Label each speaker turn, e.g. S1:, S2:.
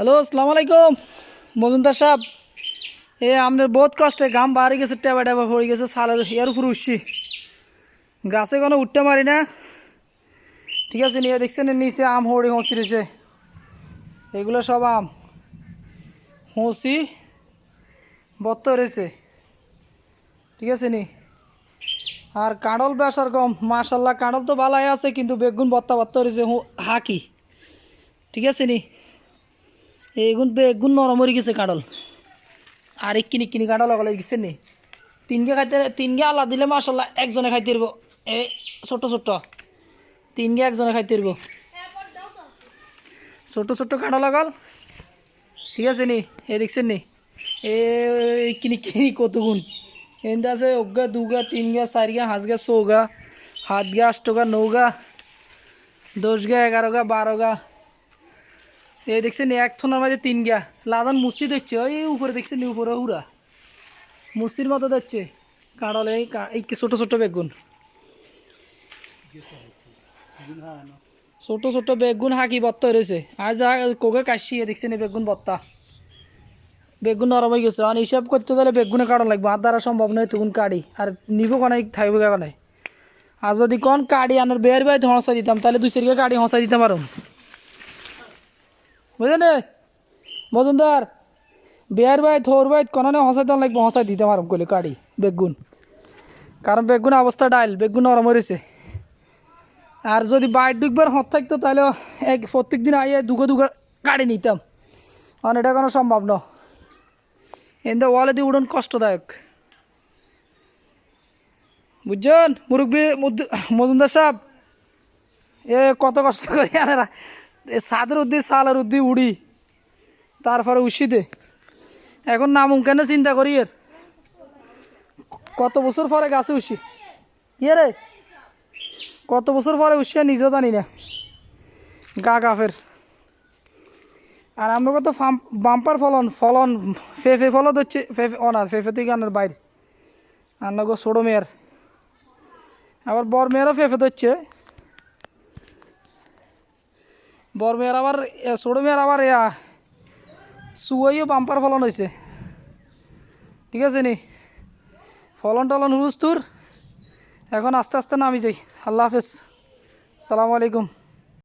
S1: Hello, আসসালামু আলাইকুম মজুমদার সাহেব। আপনার বহুত কষ্টে ঘাম বাড়ি গেছে, টেবা টেবা পড়ে গেছে, সালের এর উপরে উঠছি, গাছে কোনো উঠতে পারি না। ঠিক আছে, নিয়ে দেখছেন নিচে আম হড়ি হঁসি রয়েছে, এগুলো সব আম হঁসি বত্ত রয়েছে। ঠিক আছে নি, আর কাঁড়ল বেশ আর কম, মাশাল্লাহ কাঁড়ল তো ভালাই আছে, কিন্তু বেগুন বত্তা বত্তা রয়েছে হাকি। ঠিক আছে নি, এগুন বেগুন নরম হয়ে গেছে কাঁড়ল। আর এক কিনি কিনি কাঁটা লাগালে দিচ্ছেন নি, তিনকে খাইতে তিনকে আল্লাহ দিলে মাসাল্লাহ একজনে খাইতে পারবো। এই ছোট্ট ছোট্ট তিনকে একজনে খাইতে পারবো, ছোট্ট ছোট্ট কাঁটা লাগাল। ঠিক আছে নি, এ দেখছেন নি, এই কিনি কিনি কত গুণ এনতে আছে, অজ্ঞা দুগা তিনগা চারিগা হাঁসগা চৌগা হাতগা আষ্টগা নৌগা 10গা 11গা 12গা। এই দেখছেন নি, এক থোনার মাঝে তিনগা লাদান মুসি দিচ্ছে, ওই উপরে দেখছেন নি, উপরে উড়া মুসির মতো দিচ্ছে কাঁড়ল। এই ছোটো ছোটো বেগুন, ছোটো ছোটো বেগুন হাঁকি বত্তা রয়েছে। আজ কোকে কাশি দেখছেন এই বেগুন বত্তা, বেগুন নরম হয়ে গেছে। আর হিসাব করতে গেলে বেগুনে কাটা লাগবে, আর দ্বারা সম্ভব নয় তখন কাড়ি আর নিব কোনায় থাকবে কোনায়। আর যদি কোন কাড়ি আনার বের বাইতে হঁসা দিতাম, তাহলে 2 কাড়ি হঁসা দিতে পারো, বুঝলেন মজুমদার। বের বাইত থোর বাইত কোনানে হঁসাই দেওয়া লাগবে, হঁসাই দিতে পারো কলে কাড়ি বেগুন, কারণ বেগুন অবস্থা ডাইল, বেগুন নরম হয়েছে। আর যদি বাইর ডুকবার হত থাকতো, তাহলে প্রত্যেক দিন আইয়ে দুগো দুগো কাড়ি নিতাম, কারণ এটা কোনো সম্ভব না। এতে ওয়ালে দিয়ে উড়ন কষ্টদায়ক, বুঝছেন মুরব্বী মজুমদার সাহেব। কত কষ্ট করি আনারা, ছাদের উদ্দি সালের উদ্দি উড়ি, তারপরে উশিতে এখন নামুম কেন চিন্তা করি। এর কত বছর পরে গাছে উঠছি, ইয়ে রে কত বছর পরে উঠছি নিজেও জানি না গা গাফের। আর আমরা কত বাম্পার ফলন ফলন ফেফে ফলত হচ্ছে, ফেফে অনার ফেফে তুই গানের বাইর আর না গো ছোটো মেয়ের, আবার বর মেয়েরও ফেফে ধরছে, বর মেয়ের আবার ছোটো মেয়ের আবার সুয়াইও বাম্পার ফলন হয়েছে। ঠিক আছে নি, ফলন টলন হুরুস্তুর, এখন আস্তে আস্তে নামি যাই। আল্লাহ হাফেজ, সালামু আলাইকুম।